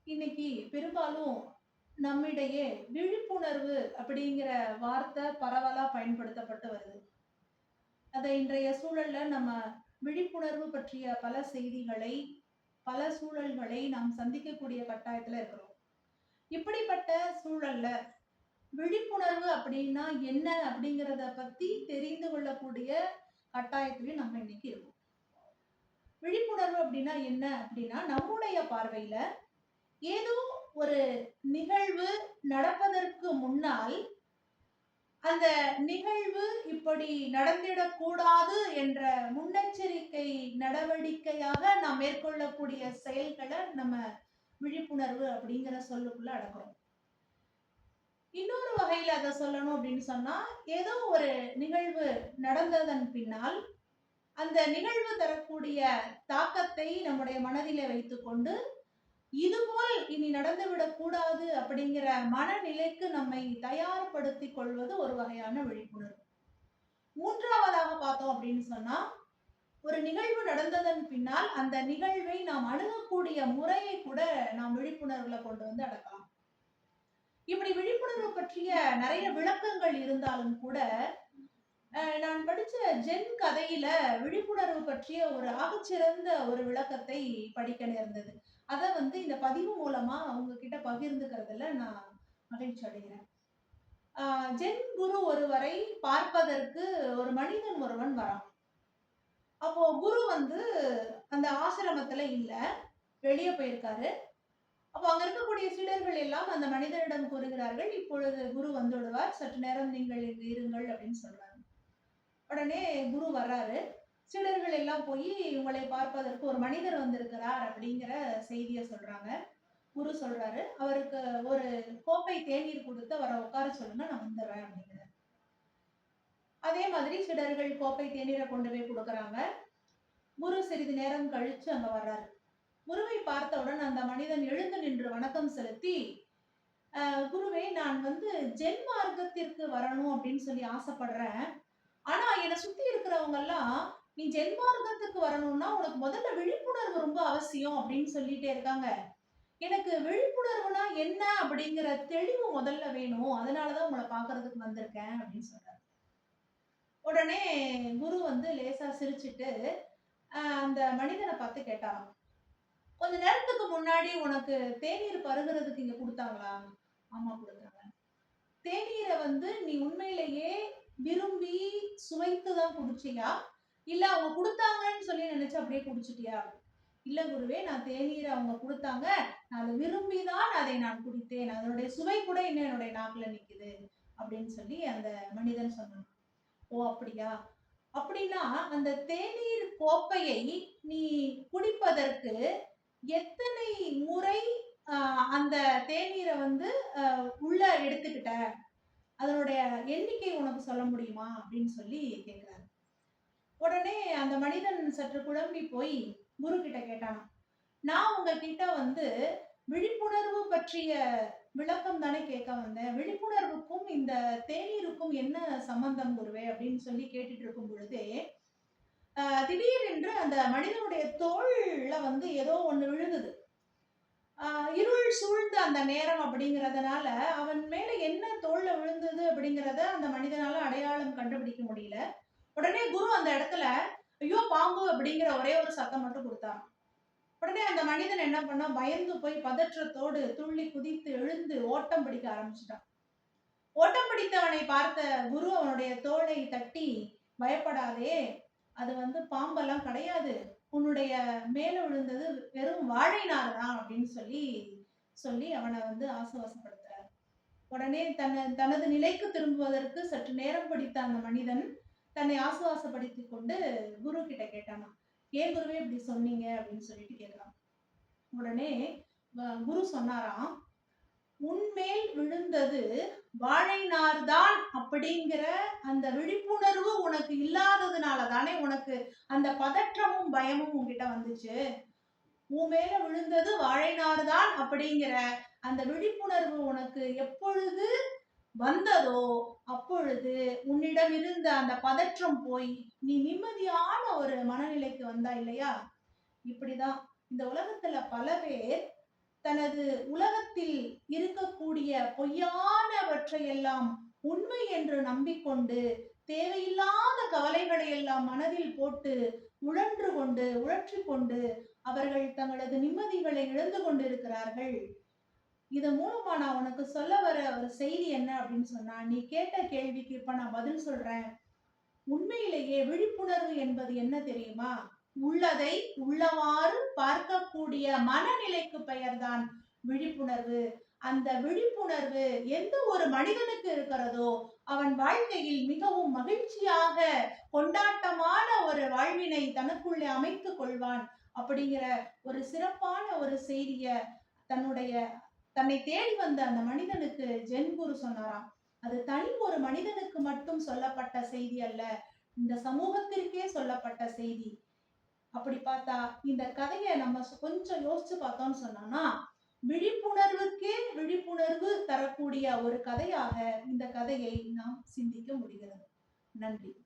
இன்னைக்கு பெரும்பாலும் நம்மிடையே விழிப்புணர்வு அப்படிங்கிற வார்த்தை பரவலா பயன்படுத்தப்பட்டு வருது. அதை இன்றைய சூழல்ல நம்ம விழிப்புணர்வு பற்றிய பல செய்திகளை, பல சூழல்களை நாம் சந்திக்கக்கூடிய கட்டாயத்துல இருக்கிறோம். இப்படிப்பட்ட சூழல்ல விழிப்புணர்வு அப்படின்னா என்ன அப்படிங்கிறத பத்தி தெரிந்து கொள்ளக்கூடிய கட்டாயத்திலயும் நம்ம இன்னைக்கு இருக்கோம். விழிப்புணர்வு அப்படின்னா என்ன அப்படின்னா நம்முடைய பார்வையில ஏதோ ஒரு நிகழ்வு நடப்பதற்கு முன்னால் அந்த நிகழ்வு இப்படி நடந்திடக்கூடாது என்ற முன்னெச்சரிக்கை நடவடிக்கையாக நாம் மேற்கொள்ளக்கூடிய செயல்களை நம்ம விழிப்புணர்வு அப்படிங்கிற சொல்லுக்குள்ள அடக்குறோம். இன்னொரு வகையில அதை சொல்லணும் அப்படின்னு சொன்னா, ஏதோ ஒரு நிகழ்வு நடந்ததன் பின்னால் அந்த நிகழ்வு தரக்கூடிய தாக்கத்தை நம்முடைய மனதிலே வைத்துக்கொண்டு இதுபோல் இனி நடந்துவிடக் கூடாது அப்படிங்கிற மனநிலைக்கு நம்மை தயார்படுத்திக் கொள்வது ஒரு வகையான விழிப்புணர்வு. மூன்றாவதாக பார்த்தோம் அப்படின்னு சொன்னா, ஒரு நிகழ்வு நடந்ததன் பின்னால் அந்த நிகழ்வை நாம் அணுகக்கூடிய முறையை கூட நாம் விழிப்புணர்வுல கொண்டு வந்து அடக்கலாம். இப்படி விழிப்புணர்வு பற்றிய நிறைய விளக்கங்கள் இருந்தாலும் கூட நான் படிச்ச ஜென் கதையில விழிப்புணர்வு பற்றிய ஒரு ஆகச்சிறந்த ஒரு விளக்கத்தை படிக்க நேர்ந்தது. அதை இந்த பதிவு மூலமா உங்ககிட்ட பகிர்ந்துக்கிறதுல நான் மகிழ்ச்சி அடைகிறேன். ஜென் குரு ஒருவரை பார்ப்பதற்கு ஒரு மனிதன் ஒருவன் வரான். அப்போ குரு அந்த ஆசிரமத்துல இல்ல, வெளியே போயிருக்காரு. அப்போ அங்க இருக்கக்கூடிய சீடர்கள் எல்லாம் அந்த மனிதனிடம் கூறுகிறார்கள், இப்பொழுது குரு வந்து விடுவார், சற்று நேரம் நீங்கள் இங்கு இருங்கள் அப்படின்னு சொல்றாங்க. உடனே குரு வர்றாரு. சீடர்கள் எல்லாம் போய் உங்களை பார்ப்பதற்கு ஒரு மனிதர் வந்திருக்கிறார் அப்படிங்கிற செய்தியை சொல்றாங்க. குரு சொல்றாரு, அவருக்கு ஒரு கோப்பை தேநீர் கொடுத்து அவரை உட்கார சொல்லுங்க, நான் வந்துடுறேன் அப்படிங்கிறார். அதே மாதிரி சீடர்கள் கோப்பை தேநீரை கொண்டு போய் கொடுக்குறாங்க. குரு சிறிது நேரம் கழிச்சு அங்க வர்றாரு. குருவை பார்த்தவுடன் அந்த மனிதன் எழுந்து நின்று வணக்கம் செலுத்தி, குருவே, நான் ஜென் மார்க்கத்திற்கு வரணும் அப்படின்னு சொல்லி ஆசைப்படுறேன். ஆனா என்னை சுத்தி இருக்கிறவங்க எல்லாம், நீ ஜென்மார்க்கத்துக்கு வரணும்னா உனக்கு முதல்ல விழிப்புணர்வு ரொம்ப அவசியம் அப்படின்னு சொல்லிட்டே இருக்காங்க. எனக்கு விழிப்புணர்வுனா என்ன அப்படிங்கிற தெளிவு முதல்ல வேணும், அதனாலதான் உங்களை பாக்குறதுக்கு வந்திருக்கேன் அப்படின்னு சொல்றாரு. உடனே குரு லேசா சிரிச்சுட்டு அந்த மனிதனை பார்த்து கேட்டாராம், கொஞ்ச நேரத்துக்கு முன்னாடி உனக்கு தேநீர் பருகிறதுக்கு இங்க கொடுத்தாங்களா? ஆமா, கொடுத்தாங்க. தேநீரை நீ உண்மையிலேயே விரும்பி சுவைத்துதான் குடிச்சியா, இல்ல அவங்க கொடுத்தாங்கன்னு சொல்லி நினைச்சு அப்படியே குடிச்சிட்டியா? இல்ல குருவே, நான் தேநீரை அவங்க கொடுத்தாங்க, நான் அதை விரும்பிதான் அதை நான் குடித்தேன், அதனுடைய சுவை கூட இன்னும் என்னுடைய நாக்குல நிக்குது அப்படின்னு சொல்லி அந்த மனிதன் சொன்னான். ஓ அப்படியா? அப்படின்னா அந்த தேநீர் கோப்பையை நீ குடிப்பதற்கு எத்தனை முறை அந்த தேநீரை உள்ள எடுத்துக்கிட்ட, அதனுடைய எண்ணிக்கை உனக்கு சொல்ல முடியுமா அப்படின்னு சொல்லி கேட்கிறாரு. உடனே அந்த மனிதன் சற்று குழம்பி போய் குரு கிட்ட கேட்டானா, நான் உங்ககிட்ட விழிப்புணர்வு பற்றிய விளக்கம் தானே கேட்க வந்தேன், விழிப்புணர்வுக்கும் இந்த தேநீருக்கும் என்ன சம்பந்தம் குருவே அப்படின்னு சொல்லி கேட்டுட்டு இருக்கும் பொழுதே திடீரென்று அந்த மனிதனுடைய தோல்ல ஏதோ ஒண்ணு விழுகுது. இருள் சூழ்ந்த அந்த நேரம் அப்படிங்கிறதுனால அவன் மேல என்ன தோல்ல விழுந்தது அப்படிங்கிறத அந்த மனிதனால அடையாளம் கண்டுபிடிக்க முடியல. உடனே குரு அந்த இடத்துல ஐயோ பாம்பு அப்படிங்கிற ஒரே ஒரு சத்தம் மட்டும் கொடுத்தான். உடனே அந்த மனிதன் என்ன பண்ணா, பயந்து போய் பதற்றத்தோடு துள்ளி குதித்து எழுந்து ஓட்டம் பிடிக்க ஆரம்பிச்சுட்டான். ஓட்டம் பிடித்தவனை பார்த்த குரு அவனுடைய தோளை தட்டி, பயப்படாதே, அது பாம்பெல்லாம் கிடையாது, உன்னுடைய மேல விழுந்தது வெறும் வாழை நார் தான் அப்படின்னு சொல்லி அவனை ஆசுவாசப்படுத்துறார். உடனே தனது நிலைக்கு திரும்புவதற்கு சற்று நேரம் பிடித்த அந்த மனிதன் தன்னை ஆசுவாசப்படுத்தி கொண்டு குரு கிட்ட கேட்டானா, ஏன் குருவே இப்படி சொன்னீங்க அப்படின்னு சொல்லிட்டு கேட்கிறான். உடனே குரு சொன்னாராம், உன்மேல் விழுந்தது வாழை நார் தான் அப்படிங்கிற அந்த விழிப்புணர்வு உனக்கு இல்லாததுனால தானே உனக்கு அந்த பதற்றமும் பயமும் உன்கிட்ட வந்துச்சு. உன் மேல விழுந்தது வாழை நார் தான் அப்படிங்கிற அந்த விழிப்புணர்வு உனக்கு எப்பொழுது வந்ததோ அப்பொழுது உன்னிடம் இருந்த அந்த பதற்றம் போய் நீ நிம்மதியான ஒரு மனநிலைக்கு வந்தா இல்லையா? இப்படிதான் இந்த உலகத்துல பல பேர் தனது உலகத்தில் இருக்கக்கூடிய பொய்யானவற்றையெல்லாம் உண்மை என்று நம்பிக்கொண்டு தேவையில்லாத கவலைகளை எல்லாம் மனதில் போட்டு உழற்றி கொண்டு அவர்கள் தங்களது நிம்மதிகளை இழந்து கொண்டிருக்கிறார்கள். இது மூலமா நான் உனக்கு சொல்ல வர ஒரு செய்தி என்ன அப்படின்னு சொன்னா, நீ கேட்ட கேள்விக்கு இப்ப நான் பதில் சொல்றேன். உண்மையிலேயே விழிப்புணர்வு என்பது என்ன தெரியுமா? உள்ளதை உள்ளவாறு பார்க்கக்கூடிய மனநிலைக்கு பெயர்தான் விழிப்புணர்வு. அந்த விழிப்புணர்வு எந்த ஒரு மனிதனுக்கு இருக்கிறதோ அவன் வாழ்க்கையில் மிகவும் மகிழ்ச்சியாக கொண்டாட்டமான ஒரு வாழ்வினை தனக்குள்ளே அமைத்துக் கொள்வான் அப்படிங்கிற ஒரு சிறப்பான ஒரு செய்திய தன்னை தேடி வந்த அந்த மனிதனுக்கு ஜென் குரு சொன்னாராம். அது தனி ஒரு மனிதனுக்கு மட்டும் சொல்லப்பட்ட செய்தி அல்ல, இந்த சமூகத்திற்கே சொல்லப்பட்ட செய்தி. அப்படி பார்த்தா இந்த கதையை நம்ம கொஞ்சம் யோசிச்சு பார்த்தோம்னு சொன்னோம்னா, விழிப்புணர்வுக்கே விழிப்புணர்வு தரக்கூடிய ஒரு கதையாக இந்த கதையை நாம் சிந்திக்க முடிகிறது. நன்றி.